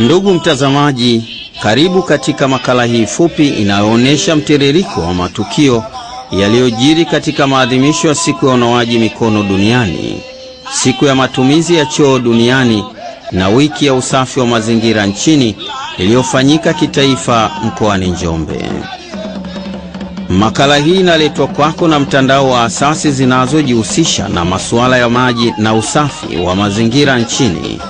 Ndugu mtazamaji, karibu katika makala hii fupi inayoonyesha mtiririko wa matukio yaliyojiri katika maadhimisho ya siku ya unawaji mikono duniani, siku ya matumizi ya choo duniani na wiki ya usafi wa mazingira nchini iliyofanyika kitaifa mkoani Njombe. Makala hii inaletwa kwako na mtandao wa asasi zinazojihusisha na masuala ya maji na usafi wa mazingira nchini,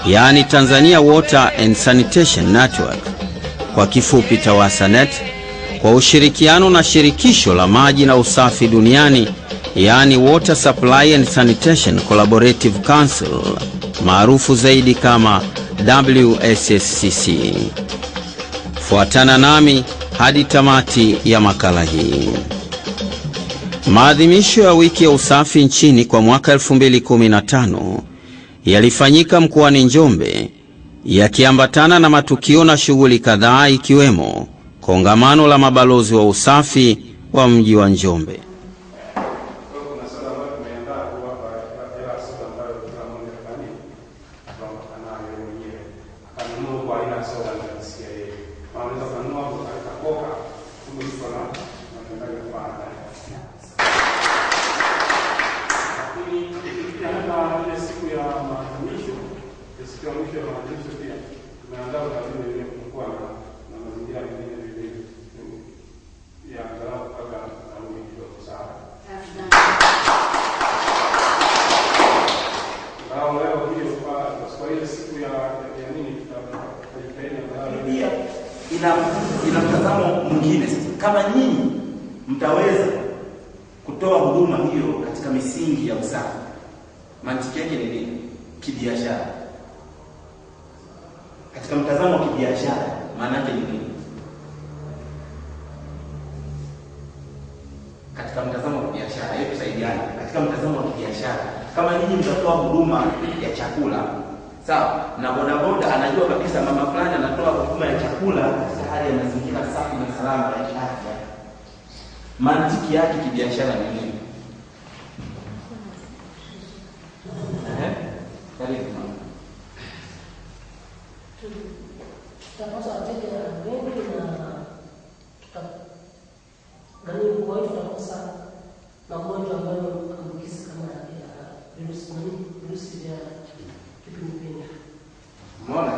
yaani Tanzania Water and Sanitation Network, kwa kifupi TAWASANET, kwa ushirikiano na shirikisho la maji na usafi duniani, yaani Water Supply and Sanitation Collaborative Council, maarufu zaidi kama WSSCC. Fuatana nami hadi tamati ya makala hii. Maadhimisho ya wiki ya usafi nchini kwa mwaka 2015 yalifanyika mkoani Njombe, yakiambatana na matukio na shughuli kadhaa, ikiwemo kongamano la mabalozi wa usafi wa mji wa Njombe. Ina mtazamo mwingine sasa. Kama nyinyi mtaweza kutoa huduma hiyo katika misingi ya usafi, mantiki yake ni nini? Kibiashara. Katika mtazamo wa kibiashara, maana yake ni nini? Katika mtazamo wa kibiashara, hebu tusaidiane. Katika mtazamo wa kibiashara, kama nyinyi mtatoa huduma ya chakula, sawa, na bodaboda anajua kabisa mama fulani anatoa huduma ya chakula katika hali ya mazingira safi na salama ya kiafya, mantiki yake kibiashara ni nini? Karibu mama. Tutapata wateja wengi na tutakosa magonjwa ambayo ambukizi kama virusi vya kipindupindu. Umeona?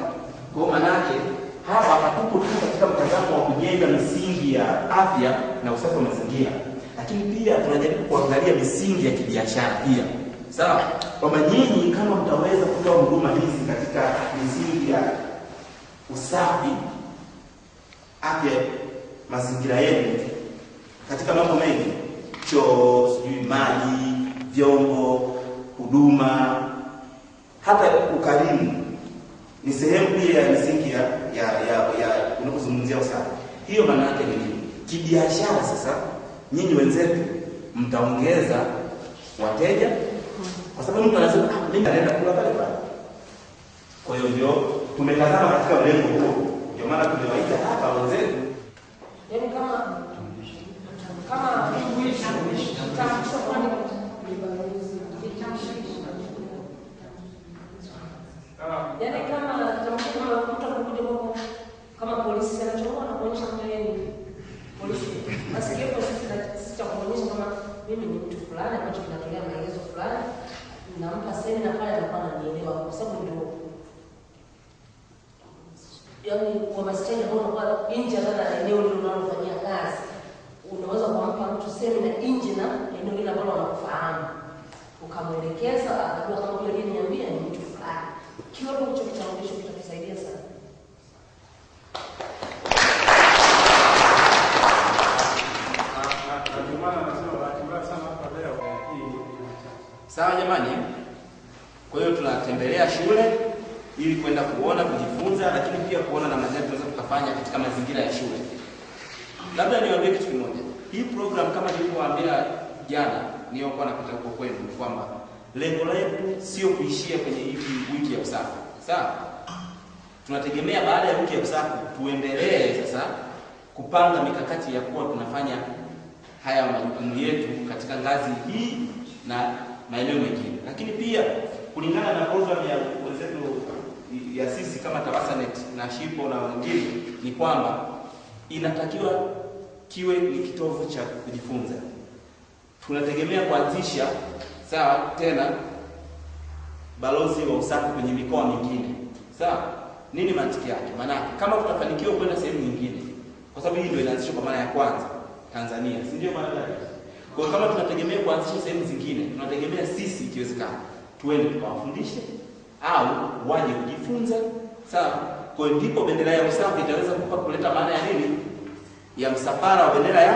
Kwa maana yake hapa hatupo tu katika mtazamo wa kujenga misingi ya afya na usafi wa mazingira, lakini pia tunajaribu kuangalia misingi ya kibiashara pia. Sawa? Kwamba nyinyi kama mtaweza kutoa huduma hizi katika misingi ya usafi, afya, mazingira yenu katika mambo mengi, choo, maji, vyombo, huduma, hata ukarimu, ni sehemu pia ya misingi ya unapozungumzia usafi. Hiyo maana yake ni nini? Kibiashara sasa nyinyi wenzetu mtaongeza wateja, kwa sababu mtu anasema mimi naenda kula pale pale. Kwa hiyo ndio tumetazama katika mlengo huo, ndio maana tumewaita hapa wenzetu. Yaani kama kama polisi anachoona na kuonyesha kwamba yeye ni polisi. Basi hiyo sisi cha kuonyesha kama mimi ni mtu fulani ambacho kinatolea maelezo fulani, nampa semina pale na kwa ananielewa, kwa sababu ndio yaani kwa masikia ambao kwa nje hata eneo hilo unalofanyia kazi, unaweza kumpa mtu semina nje na eneo hilo ambalo wanakufahamu, ukamwelekeza akajua kama yule aliyeniambia ni mtu fulani. Kiwa hicho kitambulisho kitakusaidia sana. Sawa jamani? Kwa hiyo tunatembelea shule ili kwenda kuona, kujifunza, lakini pia kuona namna gani tunaweza tukafanya katika mazingira ya shule. Labda niwaambie kitu kimoja. Hii program kama nilivyowaambia jana niliyokuwa napita huko kwenu, kwamba lengo letu sio kuishia kwenye hii wiki ya usafi. Sawa? Tunategemea baada ya wiki ya usafi tuendelee sasa kupanga mikakati ya kuwa tunafanya haya majukumu yetu katika ngazi hii na maeneo mengine. Lakini pia kulingana na program ya wenzetu ya sisi kama TAWASANET na SHIPO na wengine ni kwamba inatakiwa kiwe ni kitovu cha kujifunza. Tunategemea kuanzisha sawa tena balozi wa usafi kwenye mikoa mingine. Sawa? Nini mantiki yake? Maana kama tutafanikiwa kwenda sehemu nyingine, kwa sababu hii ndio inaanzishwa kwa mara ya kwanza Tanzania, si ndio maana gani? Kwa kama tunategemea kuanzisha sehemu zingine, tunategemea sisi ikiwezekana tuende tukawafundishe au waje kujifunza. Sawa? Kwa ndipo bendera ya usafi itaweza kuleta maana ya nini? Ya msafara wa bendera ya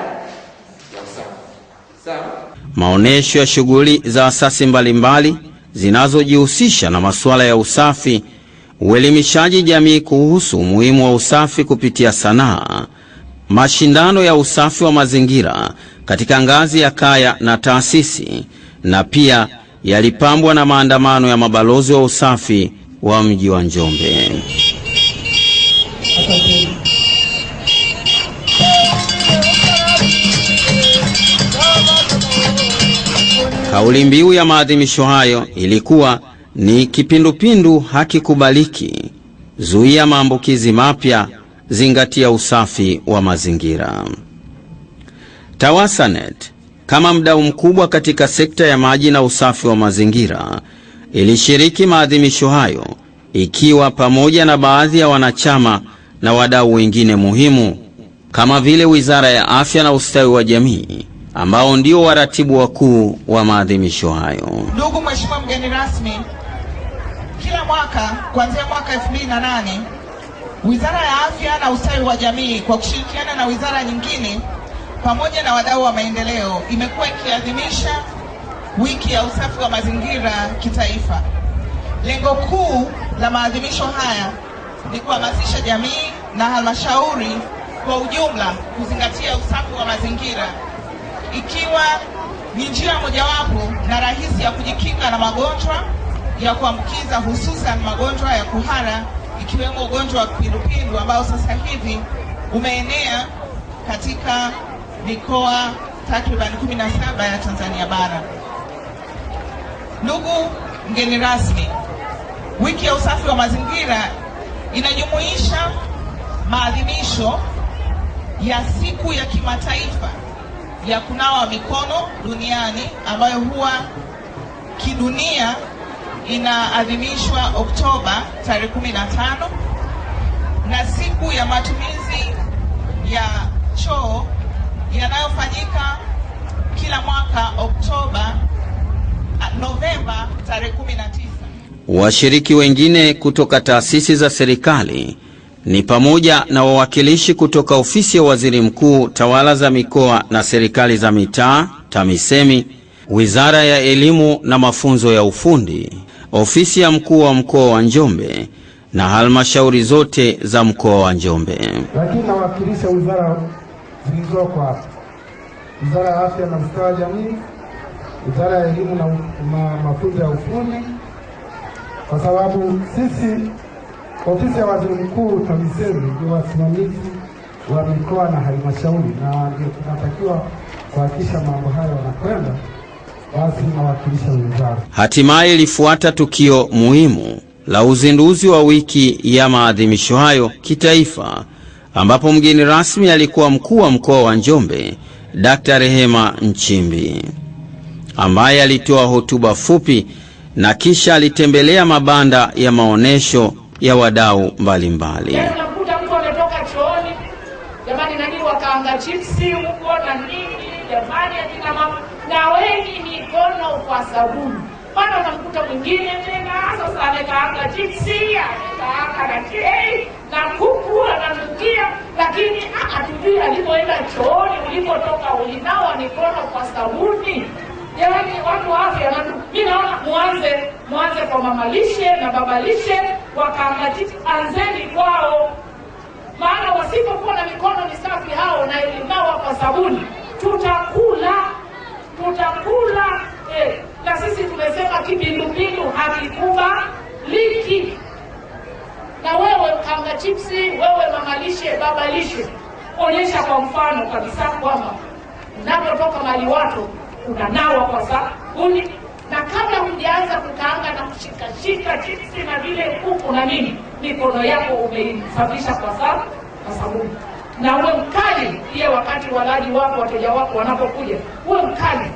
usafi. Sawa? Maonesho ya shughuli za asasi mbalimbali zinazojihusisha na masuala ya usafi, uelimishaji jamii kuhusu umuhimu wa usafi kupitia sanaa, mashindano ya usafi wa mazingira katika ngazi ya kaya na taasisi, na pia yalipambwa na maandamano ya mabalozi wa usafi wa mji wa Njombe. Kauli mbiu ya maadhimisho hayo ilikuwa ni kipindupindu hakikubaliki, zuia maambukizi mapya, zingatia usafi wa mazingira. TAWASANET kama mdau mkubwa katika sekta ya maji na usafi wa mazingira ilishiriki maadhimisho hayo, ikiwa pamoja na baadhi ya wanachama na wadau wengine muhimu kama vile Wizara ya Afya na Ustawi wa Jamii, ambao ndio waratibu wakuu wa maadhimisho hayo. Ndugu Mheshimiwa mgeni rasmi, kila mwaka kuanzia mwaka 2008 Wizara ya Afya na Ustawi wa Jamii kwa kushirikiana na wizara nyingine pamoja na wadau wa maendeleo imekuwa ikiadhimisha wiki ya usafi wa mazingira kitaifa. Lengo kuu la maadhimisho haya ni kuhamasisha jamii na halmashauri kwa ujumla kuzingatia usafi wa mazingira, ikiwa ni njia mojawapo na rahisi ya kujikinga na magonjwa ya kuambukiza, hususan magonjwa ya kuhara, ikiwemo ugonjwa wa kipindupindu ambao sasa hivi umeenea katika mikoa takriban 17 ya Tanzania bara. Ndugu mgeni rasmi, wiki ya usafi wa mazingira inajumuisha maadhimisho ya siku ya kimataifa ya kunawa mikono duniani ambayo huwa kidunia inaadhimishwa Oktoba tarehe 15, na siku ya matumizi ya choo yanayofanyika kila mwaka Novemba tarehe 19. Washiriki wengine kutoka taasisi za serikali ni pamoja na wawakilishi kutoka Ofisi ya Waziri Mkuu, Tawala za Mikoa na Serikali za Mitaa, TAMISEMI, Wizara ya Elimu na Mafunzo ya Ufundi, Ofisi ya Mkuu wa Mkoa wa Njombe na halmashauri zote za mkoa wa Njombe. Lakini nawakilisha wizara zilizoko hapa: Wizara ya Afya na Ustawi wa Jamii, Wizara ya Elimu na Mafunzo ya Ufundi, kwa sababu sisi Ofisi ya Waziri Mkuu TAMISEMI ndio wasimamizi wa mikoa na halmashauri, na ndio tunatakiwa kuhakikisha mambo hayo yanakwenda, basi nawakilisha wizara. Hatimaye ilifuata tukio muhimu la uzinduzi wa wiki ya maadhimisho hayo kitaifa, ambapo mgeni rasmi alikuwa mkuu wa mkoa wa Njombe, Dr. Rehema Nchimbi, ambaye alitoa hotuba fupi na kisha alitembelea mabanda ya maonesho ya wadau mbalimbali. Unakuta mtu ametoka chooni, jamani nani wakaanga chipsi huko na nini, jamani akina mama, na wengi mikono kwa sabuni. Bado unamkuta mwingine tena sasa amekaanga chipsi, amekaanga na chai na kuku ananukia, lakini hatujui alipoenda chooni ulipotoka ulinawa mikono kwa sabuni. Jamani watu wa afya, mimi naona muanze kwa mamalishe na babalishe, wakaangati anzeni kwao, maana wasipokuwa na mikono misafi hao na ilinawa kwa sabuni tutakula. Na sisi tumesema kipindupindu hakikubaliki. Na wewe kanga chipsi, wewe mamalishe, babalishe, onyesha kwa mfano kabisa kwamba unapotoka mali watu unanawa kwa sabuni, na kabla hujaanza kukaanga na shika chipsi na vile kuku na nini, mikono yako umeisafisha kwa sabuni. Na uwe mkali pia wakati walaji wako, wateja wako wanapokuja, uwe mkali.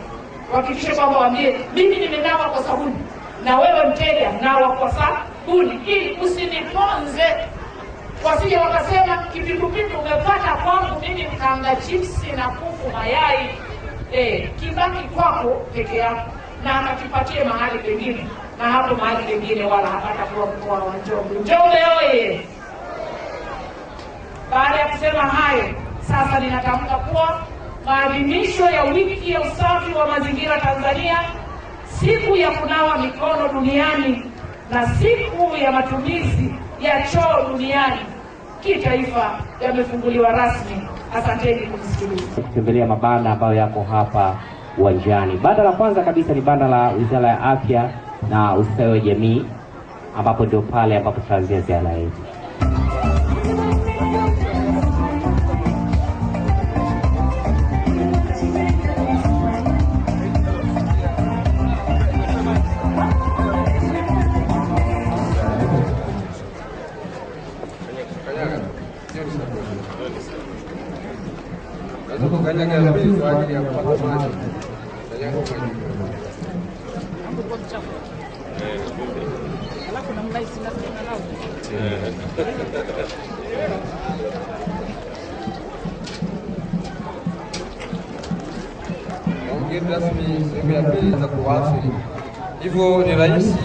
Hakikisha kwamba waambie mimi nimenawa kwa sabuni, na wewe mteja nawa kwa sabuni, ili usiniponze. Wasije wakasema kipindupindu umepata kwangu mimi mkaanga chipsi na kuku mayai, kibaki kwako peke yako, na akakipatie mahali pengine, na hapo mahali pengine wala hapata kuwa mkoa wa Njombe. Njombe oye! Baada ya kusema hayo, sasa ninatamka kuwa maadhimisho ya wiki ya usafi wa mazingira Tanzania, siku ya kunawa mikono duniani na siku ya matumizi ya choo duniani kitaifa yamefunguliwa rasmi. Asanteni kunisikiliza. Kutembelea mabanda ambayo yako hapa uwanjani. Banda la kwanza kabisa ni banda la Wizara ya Afya na Ustawi wa Jamii, ambapo ndio pale ambapo tutaanzia ziara yetu. Mgeni rasmi sehemu ya pili za kuwasili. Hivyo ni rahisi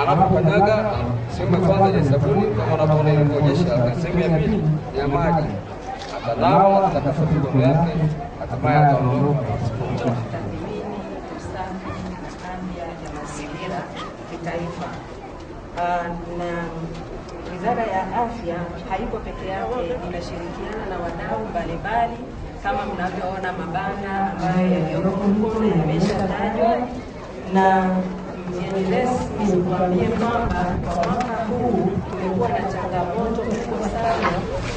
anapokanyaga sehemu ya kwanza ya sabuni kama unavyoona ilivyoonyesha, sehemu ya pili ya maji, atanawa, atakasa mikono yake, hatimaye ataondoka. Kitaifa. Na Wizara ya Afya haiko peke yake, inashirikiana na wadau mbalimbali kama mnavyoona mabanda ambayo yaliyoko huko yameshatajwa. Na mgeni rasmi nikwambie kwamba kwa mwaka huu tumekuwa na changamoto kubwa sana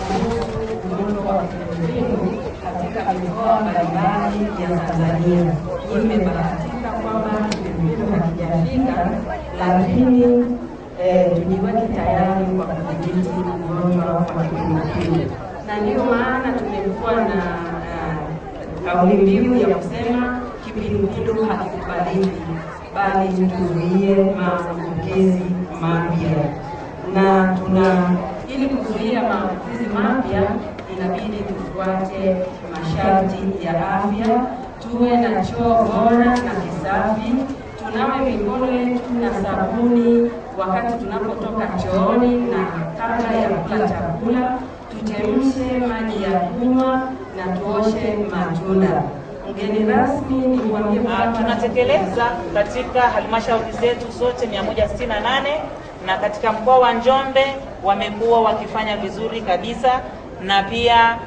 kuhusu ugonjwa wa kipindupindu katika mikoa mbalimbali ya Tanzania. Imebahatika kwamba kipindupindu hakijafika, lakini tujiweke tayari kwa kudhibiti ugonjwa wa kipindupindu, na ndio maana tumekuwa na kauli mbiu ya kusema kipindupindu hakikubaliki, bali tuzuie maambukizi mapya. Na ili kuzuia maambukizi mapya inabidi tufuate masharti ya afya, tuwe na choo bora na kisafi, tunawe mikono yetu na sabuni wakati tunapotoka chooni, na kabla ya kula chakula tuchemshe maji ya kunywa na tuoshe matunda. Mgeni rasmi ni kuambia tunatekeleza katika halmashauri zetu zote 168, na katika mkoa wa Njombe wamekuwa wakifanya vizuri kabisa, na pia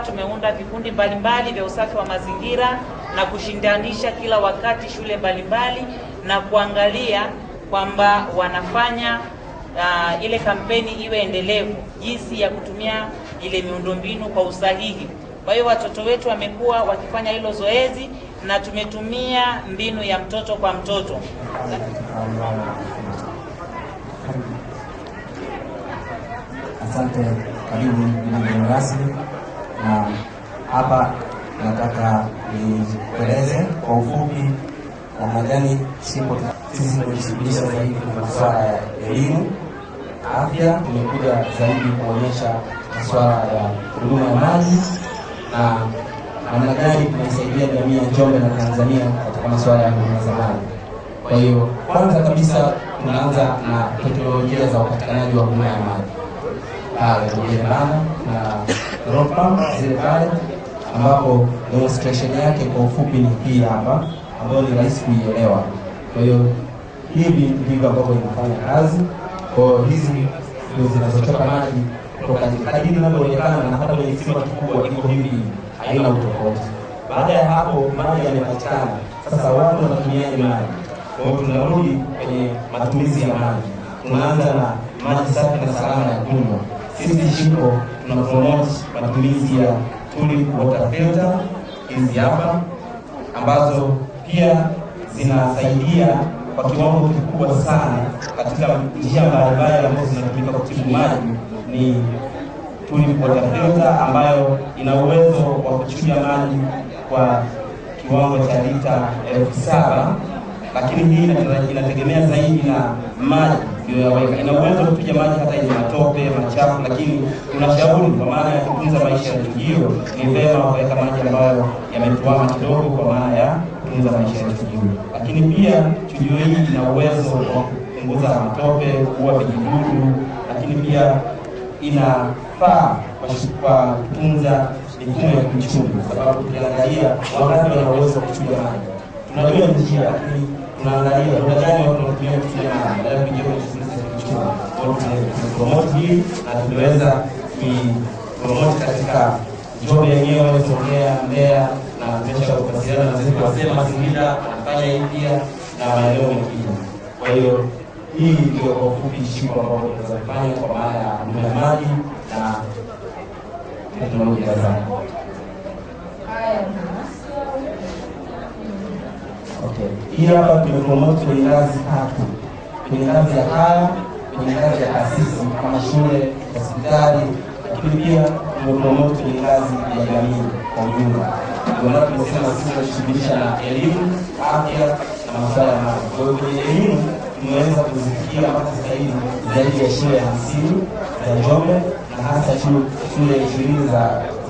tumeunda vikundi mbalimbali vya usafi wa mazingira na kushindanisha kila wakati shule mbalimbali na kuangalia kwamba wanafanya ile kampeni iwe endelevu, jinsi ya kutumia ile miundombinu kwa usahihi. Kwa hiyo watoto wetu wamekuwa wakifanya hilo zoezi, na tumetumia mbinu ya mtoto kwa mtoto. Asante, karibu mgeni rasmi. Na hapa nataka nieleze kwa ufupi namna gani sisi tunajishughulisha zaidi kwa masuala ya elimu, afya. Tumekuja zaidi kuonyesha masuala ya huduma ya maji na namna gani tunaisaidia jamii ya Njombe na Tanzania katika masuala ya huduma za maji. Kwa hiyo kwanza kabisa tunaanza na teknolojia za upatikanaji wa huduma ya maji. Na ropa zile pale, ambapo demonstration yake kwa ufupi ni hii hapa, ambayo ni rahisi kuielewa. Kwa hiyo hivi ndivyo ambavyo inafanya kazi. Kwa hiyo hizi ndio zinazotoka maji kutoka kadiri inavyoonekana, na hata kwenye kisima kikubwa iko hivi, haina utofauti. Baada ya hapo maji yamepatikana, sasa watu wanatumiaje maji? Kwa hiyo tunarudi kwenye matumizi ya maji. Tunaanza na maji safi na salama ya kunywa. Sisi Shiko tuna promote matumizi ya tulip water filter hizi hapa, ambazo pia zinasaidia kwa kiwango kikubwa sana katika njia mbalimbali ambazo zinatumika kutibu maji ni tulip water filter ambayo ina uwezo wa kuchuja maji kwa kiwango cha lita 7,000, lakini hii inategemea zaidi na maji iliyoweka. Ina uwezo wa kuchuja maji hata yenye matope, machafu, lakini tunashauri kwa maana ya kutunza maisha ya chujio ni vyema kuweka maji ambayo yametuama kidogo kwa maana ya kutunza maisha ya chujio. Lakini pia chujio hii ina uwezo wa kupunguza matope, kuua vijidudu, lakini pia inafaa kwa kutunza mifumo ya kiuchumi, sababu tukiangalia wangapi wana uwezo wa kuchuja maji. Tunajua njia, lakini tunaangalia tunajani watu wanatumia kuchuja maji, baada ya kuingia kwenye shughuli za kiuchumi. Kwa hiyo tunapromote hii na tumeweza kupromote katika Njombe yenyewe, Songea, Mbeya, na tumesha kuwasiliana na wenzetu wa Sema Mazingira wanafanya hii pia na maeneo mengine. Kwa hiyo hii ndio kwa ufupi shiko ambayo tunaweza kufanya kwa maana ya huduma ya maji na teknolojia zake. Okay. Hii hapa tumepromote kwenye ngazi 3. Kwenye ngazi ya kaya, kwenye ngazi ya taasisi kama shule, hospitali, lakini pia tumepromote kwenye ngazi ya jamii kwa ujumla. Ndio maana tumesema sisi tunashughulisha na elimu, afya na masuala ya maji. Kwa hiyo kwenye elimu tumeweza kuzifikia mpaka sasa hivi zaidi ya shule 50 za Njombe, na hasa shule 20 za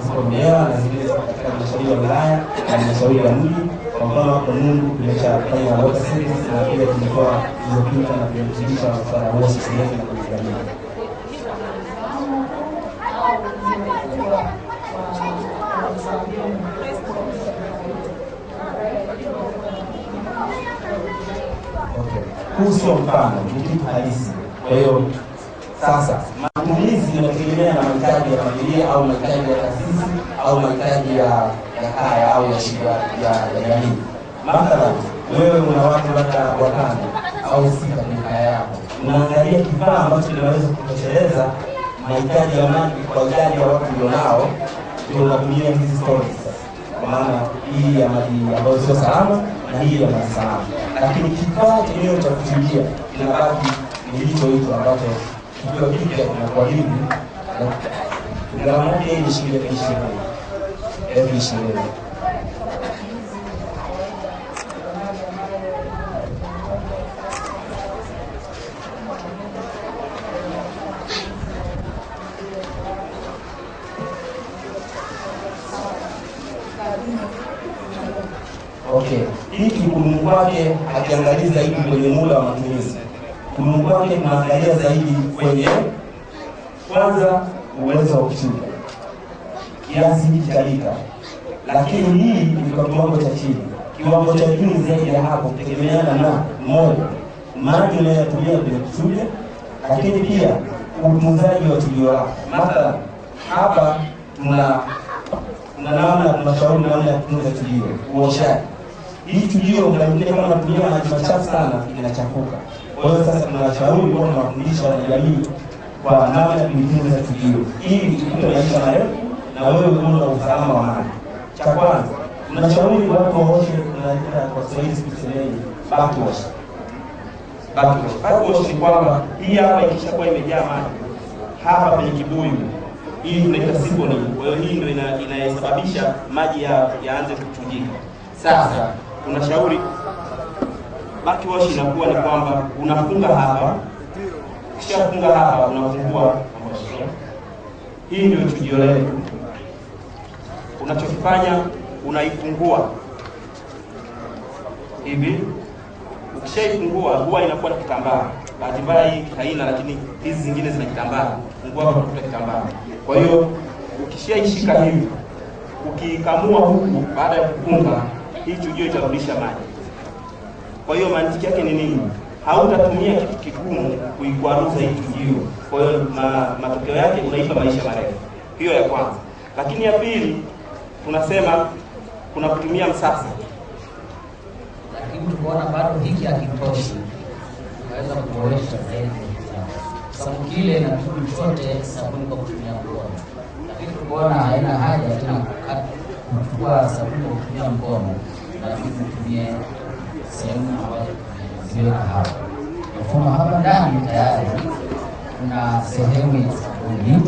ziko Mbeya na zingine katika halmashauri ya wilaya na halmashauri ya mji. Kwa mfano hapo Mungu tumeshafanya water service na pia tumetoa hizo pinta na kushirikisha masuala ya water service na kujadili. Huu sio mfano, ni kitu halisi. Kwa hiyo sasa matumizi yanategemea na mahitaji ya familia au mahitaji ya taasisi au mahitaji ya kaya au ya shida ya jamii. Mathalan, wewe una watu labda 5 au 6 kwenye kaya yako, unaangalia kifaa ambacho kinaweza kutosheleza mahitaji ya maji kwa idadi ya watu ulionao, ndio unatumia hizi stories. Kwa maana hii ya maji ambayo sio salama na hii ya maji salama, lakini kifaa chenyewe cha kuchulia kinabaki ni hicho ambacho kikiwa kipya kinakuwa hivi, na gharama yake ni shilingi 20,000. Okay, hiki kudumu kwake hakiangalii zaidi kwenye muda wa matumizi. Kudumu kwake tunaangalia zaidi kwenye kwanza uwezo wa kuchuja kiasi hiki cha lita, lakini hii ni kwa kiwango cha chini. Kiwango cha juu zaidi ya hapo kutegemeana na moja, maji unayotumia kwenye kuchuja, lakini pia utunzaji wa chujio lako. Mathalan, hapa tuna namna tunashauri namna ya kutunza chujio, uoshaji. Hii chujio mnaingia kama unatumia maji machafu sana inachafuka. Kwa hiyo sasa tunashauri kwa tunawafundisha wanajamii kwa namna ya kutunza chujio ili tupate maisha marefu na wewe uwe na usalama wa maji. Cha kwanza, tunashauri watu waoshe, tunaita kwa Kiswahili tusemeni backwash. Backwash ni kwamba hii hapa ikishakuwa imejaa maji hapa kwenye kibuyu, hii tunaita siphoning. Kwa hiyo hii ndio inayosababisha maji yaanze kuchujika. Sasa tunashauri backwash inakuwa ni kwamba unafunga hapa, kisha funga hapa, unafungua. Hii ndio chujio letu. Unachokifanya unaifungua hivi, ukishaifungua huwa inakuwa na kitambaa. Bahati mbaya hii haina, lakini hizi zingine zina kitambaa. Fungua hapa kutoka kitambaa. Kwa hiyo ukishaishika hivi, ukikamua huku baada ya kufunga, hii chujio itarudisha maji. Kwa hiyo mantiki yake ni nini? Hautatumia kitu kigumu kuikwaruza hii chujio. Kwa hiyo matokeo yake unaipa maisha marefu. Hiyo ya kwanza. Lakini ya pili tunasema kuna kutumia msasa. Lakini tukaona bado hiki hakitoshi. Tunaweza kuboresha zaidi. Sababu kile na kitu chote sabuni kwa kutumia mkono. Lakini tukaona haina haja tena kuchukua sabuni kwa kutumia mkono. Lakini tutumie sehemu ambayo kuziweka hapa. Mfumo hapa ndani tayari kuna sehemu ya sabuni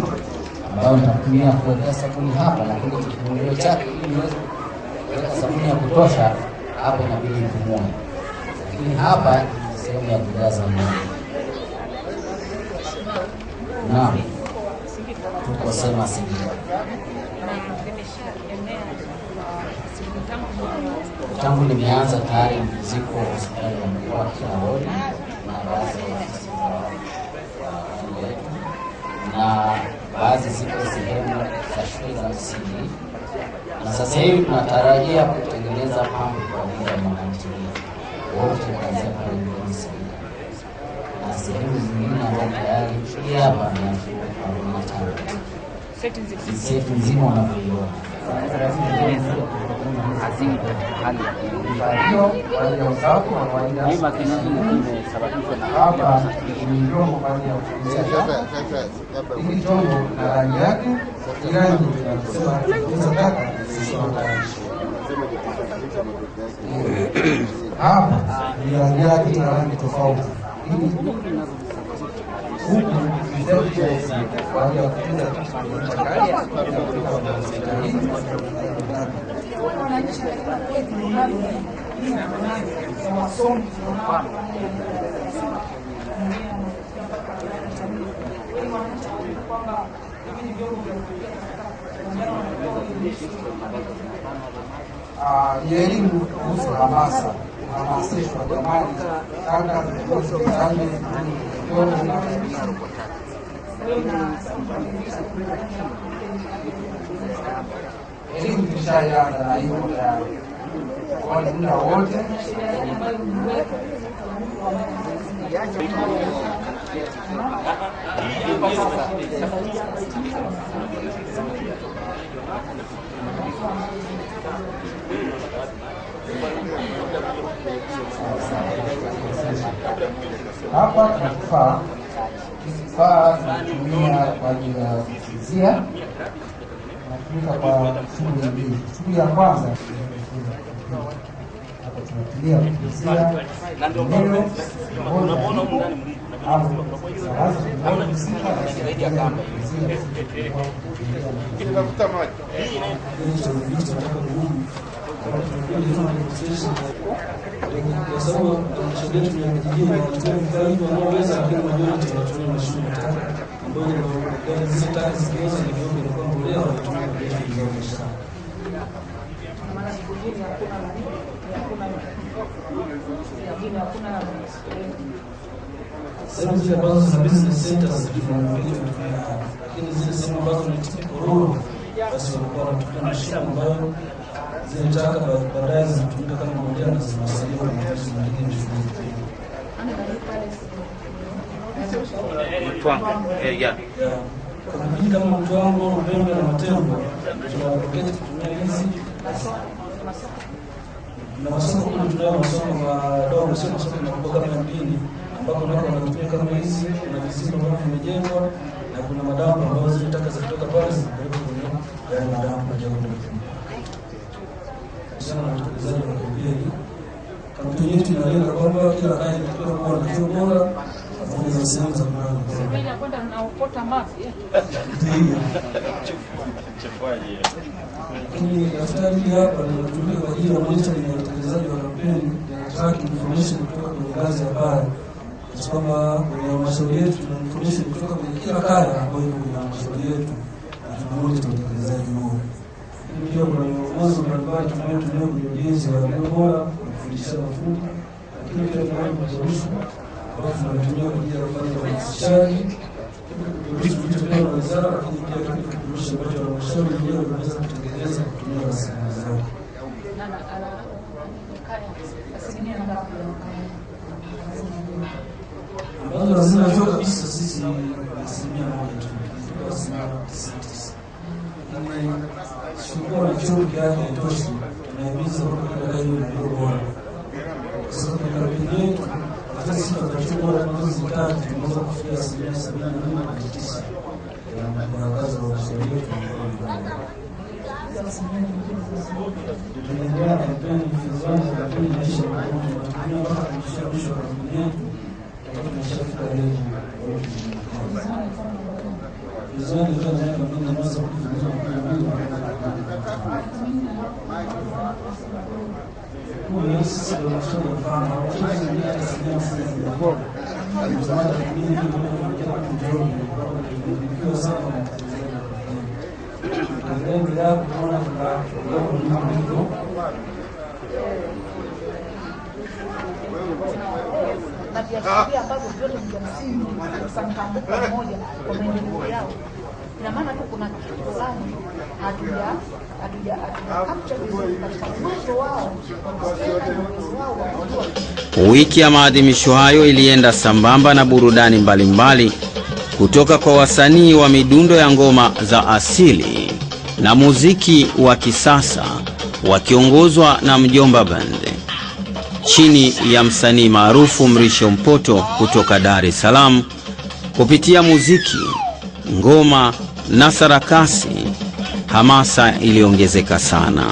ambayo nitatumia kuweka sabuni hapa, lakini kifunguo chake ili niweze kuweka sabuni ya kutosha hapa inabidi nipumue. Lakini hapa ni sehemu ya kujaza maji. Naam. Tuko sema Singida. Tangu nimeanza tayari ziko hospitali ya mkoa kila wodi na baadhi ya ofisi na baadhi ziko sehemu za shule za msingi, na sasa hivi tunatarajia kutengeneza pampu kwa ajili ya wananchi wote kuanzia pale msingi na sehemu zingine ambazo tayari hapa na seti nzima wanavyoiona. Hapa ni vyombo kwa ajili ya kutengeneza. Hili chombo na rangi yake, rangi tunasema taka hapa ni rangi yake na rangi tofauti. Huku kwa ajili ya kutengeneza ni elimu kuhusu hamasa, hamasishwa jamani, kaka zani elimu tushaianza na hiyo tayari kwa muda wote. Hapa tuna kifaa tunatumia kwa ajili ya kufizia, natumika kwa shughuli mbili. Shughuli ya kwanza hapa tunatulia kufizia eneo moja au kwa sababu sheria yetu ya kijiji inatoa mfano wanaoweza lakini majority tunatumia mashine ambayo ndio zile taka zikioza ni vyombo vya mbolea wanatumia kwa sana. Sehemu zile ambazo za business centers lakini zile sehemu ambazo ni typical rural basi wanakuwa wanatumia mashine ambayo zile taka baadaye zinatumika kama mbolea na zinasaidia kwa matumizi mengine shughuli. Kwa kijiji kama Mtwango, Mbembe na Matembo tunapokea kutumia hizi na masoko kuna tunao masoko madogo, sio masoko makubwa kama mjini ambapo nako wanatumia kama hizi, kuna visima ambavyo vimejengwa na kuna madamu ambazo zile taka zitoka pale zinapelekwa kwenye yale madamu kwa ajili ya sana utekelezaji wa kampeni. Kampeni yetu inalenga kwamba kila kaya inatakiwa kuwa na choo bora pamoja na sehemu za kulala. Mimi nakwenda naokota mafi. Lakini daftari hili hapa linatumika kwa ajili ya monitoring na utekelezaji wa kampeni ya track information kutoka kwenye ngazi ya kaya. Kwa kwamba kwenye halmashauri yetu tuna information kutoka kwenye kila kaya ambayo iko kwenye halmashauri yetu na tunamonitor utekelezaji huo. Pia kuna miongozo mbalimbali tunayotumia kwenye ujenzi wa eneo bora na kufundisha mafundi, lakini pia tunayo mashaurishi ambayo tunatumia kwa ajili ya kufanya uhamasishaji vitu vya wizara, lakini pia tunakurusha ambacho halmashauri yenyewe inaweza kutekeleza kutumia rasilimali zake. Ambazo lazima jua kabisa sisi asilimia moja tu, asilimia 99. Sikuwa na chombo yake haitoshi, tunahimiza kwa kila hiyo ndio bora. Kwa sababu kampeni yetu hata sisi tunachukua bora kwa zitatu tunaweza kufikia 74.9 ya kazi za ushauri wetu. tunaendelea na kampeni fulani za kampeni maisha kwa tunatumia mpaka kufikia mwisho wa kampeni yetu wakati tunashafika lengo. Vizuri kwa na kampeni inaweza kufikia kwa sisi tunashukuru sana kwa sababu ni asilimia 60. Mzamani mimi ndio sana endelea kuona na viashiria ambavyo vyote ni vya msingi mtambuka mmoja kwa maendeleo yao. Ina maana tu kuna kitu fulani hatuja capture vizuri katika uwezo wao wa Wiki ya maadhimisho hayo ilienda sambamba na burudani mbalimbali kutoka kwa wasanii wa midundo ya ngoma za asili na muziki wa kisasa wakiongozwa na Mjomba Band chini ya msanii maarufu Mrisho Mpoto kutoka Dar es Salaam. Kupitia muziki, ngoma na sarakasi, hamasa iliongezeka sana.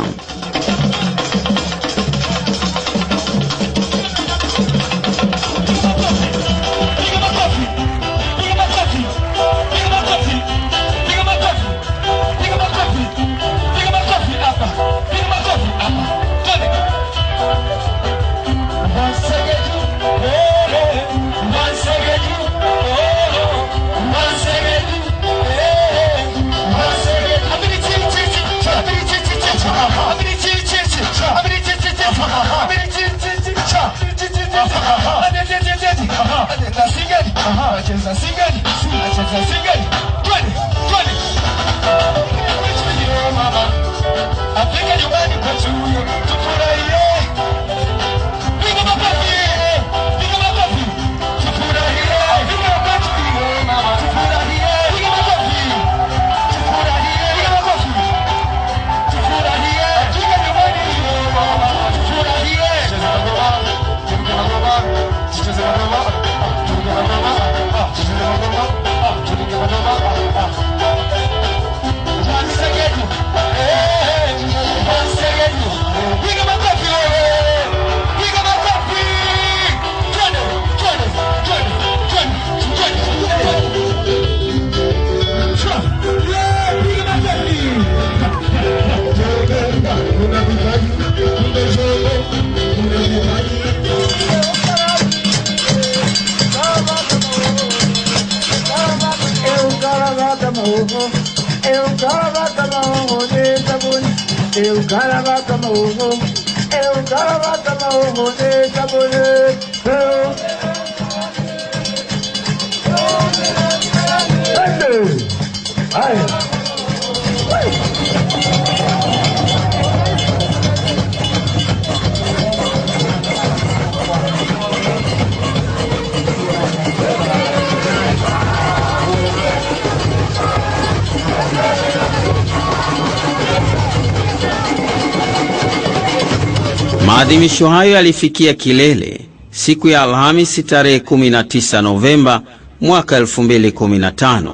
Maadhimisho hayo yalifikia kilele siku ya Alhamisi tarehe 19 Novemba mwaka 2015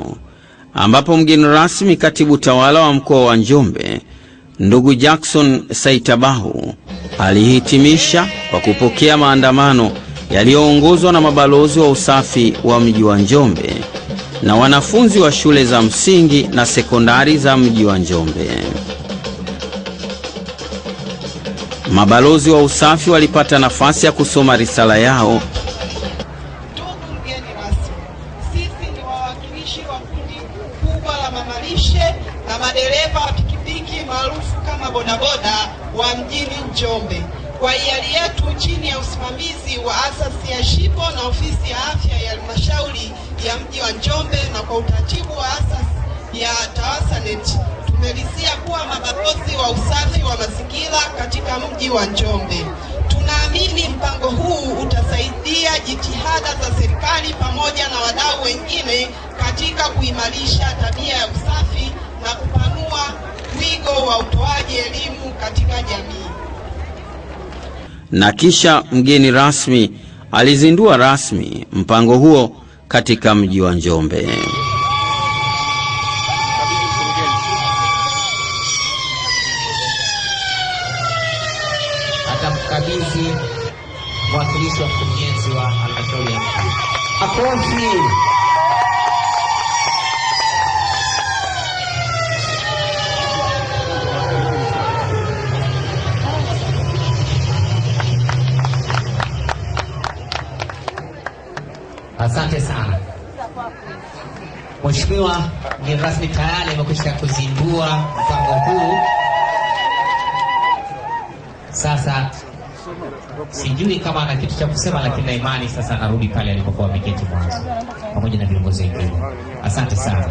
ambapo mgeni rasmi katibu tawala wa mkoa wa Njombe ndugu Jackson Saitabahu alihitimisha kwa kupokea maandamano yaliyoongozwa na mabalozi wa usafi wa mji wa Njombe na wanafunzi wa shule za msingi na sekondari za mji wa Njombe. Mabalozi wa usafi walipata nafasi ya kusoma risala yao. Ndugu mgeni rasmi, sisi ni wawakilishi wa kundi kubwa la mamalishe na madereva wa pikipiki maarufu kama bodaboda wa mjini Njombe. Kwa hiari yetu chini ya usimamizi wa asasi ya Shipo na ofisi ya afya ya halmashauri ya mji wa Njombe na kwa utaratibu wa asasi ya Tawasanet, tumelisia kuwa mabalozi wa usafi wa mazingira katika mji wa Njombe. Tunaamini mpango huu utasaidia jitihada za serikali pamoja na wadau wengine katika kuimarisha tabia ya usafi na kupanua wigo wa utoaji elimu katika jamii. Na kisha mgeni rasmi alizindua rasmi mpango huo katika mji wa Njombe. mwakilishi wa mkurugenzi wa halmashauri ya mji. Makofi. Asante sana. Mheshimiwa mgeni rasmi tayari amekwisha kuzindua mpango huu. Sasa sijui kama ana kitu cha kusema, lakini na imani sasa anarudi pale alipokuwa ameketi mwanzo pamoja na viongozi wengine. Asante sana.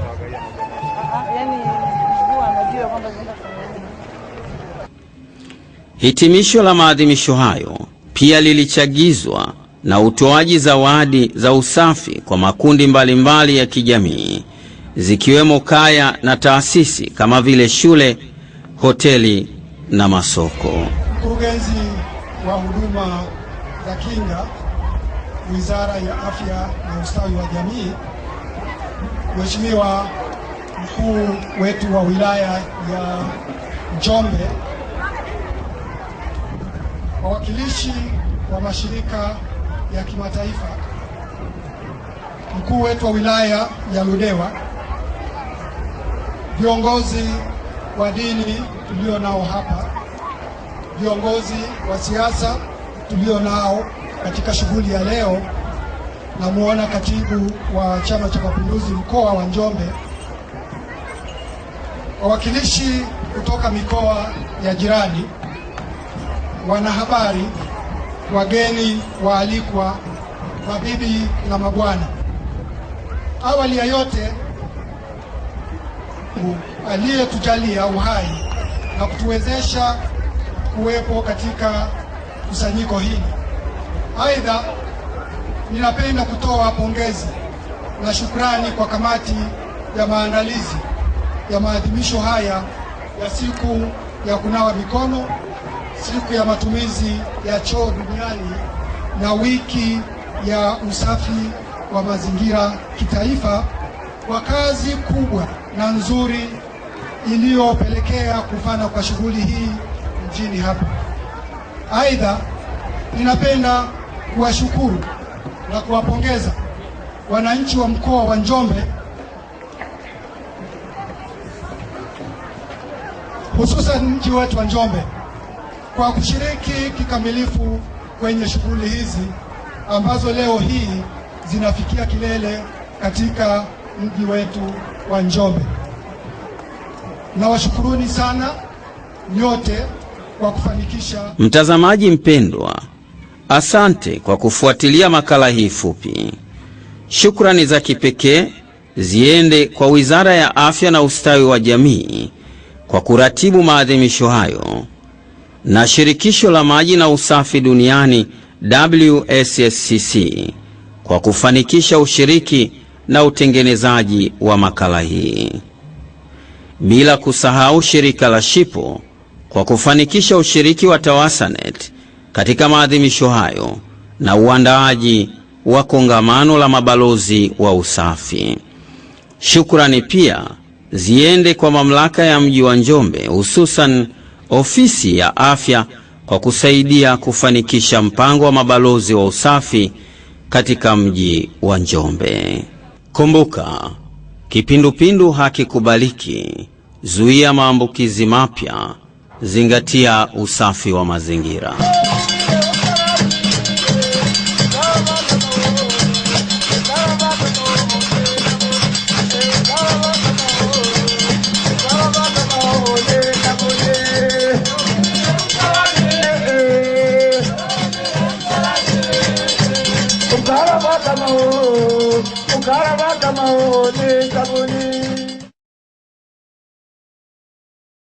Hitimisho la maadhimisho hayo pia lilichagizwa na utoaji zawadi za usafi kwa makundi mbalimbali ya kijamii zikiwemo kaya na taasisi kama vile shule, hoteli na masoko. Mkurugenzi wa huduma za kinga, Wizara ya Afya na Ustawi wa Jamii, Mheshimiwa mkuu wetu wa wilaya ya Njombe, wawakilishi wa mashirika ya kimataifa, mkuu wetu wa wilaya ya Ludewa, viongozi wa dini tulio nao hapa, viongozi wa siasa tulio nao katika shughuli ya leo, na muona katibu wa Chama cha Mapinduzi mkoa wa Njombe, wawakilishi kutoka mikoa ya jirani, wanahabari, wageni waalikwa, mabibi na mabwana. Awali ya yote, aliyetujalia uhai na kutuwezesha kuwepo katika kusanyiko hili. Aidha, ninapenda kutoa pongezi na shukrani kwa kamati ya maandalizi ya maadhimisho haya ya siku ya kunawa mikono, siku ya matumizi ya choo duniani na wiki ya usafi wa mazingira kitaifa kwa kazi kubwa na nzuri iliyopelekea kufanya kwa shughuli hii mjini hapa. Aidha, ninapenda kuwashukuru na kuwapongeza wananchi wa mkoa wa Njombe, hususan mji wetu wa Njombe, kwa kushiriki kikamilifu kwenye shughuli hizi ambazo leo hii zinafikia kilele katika mji wetu wa Njombe. Nawashukuruni sana nyote kwa kufanikisha. Mtazamaji mpendwa, asante kwa kufuatilia makala hii fupi. Shukrani za kipekee ziende kwa Wizara ya Afya na Ustawi wa Jamii kwa kuratibu maadhimisho hayo, na Shirikisho la Maji na Usafi Duniani WSSCC kwa kufanikisha ushiriki na utengenezaji wa makala hii, bila kusahau shirika la Shipo kwa kufanikisha ushiriki wa TAWASANET katika maadhimisho hayo na uandaaji wa kongamano la mabalozi wa usafi. Shukrani pia ziende kwa mamlaka ya mji wa Njombe, hususan ofisi ya afya kwa kusaidia kufanikisha mpango wa mabalozi wa usafi katika mji wa Njombe. Kumbuka, kipindupindu hakikubaliki. Zuia maambukizi mapya. Zingatia usafi wa mazingira. Ukarabata maoni, sabuni.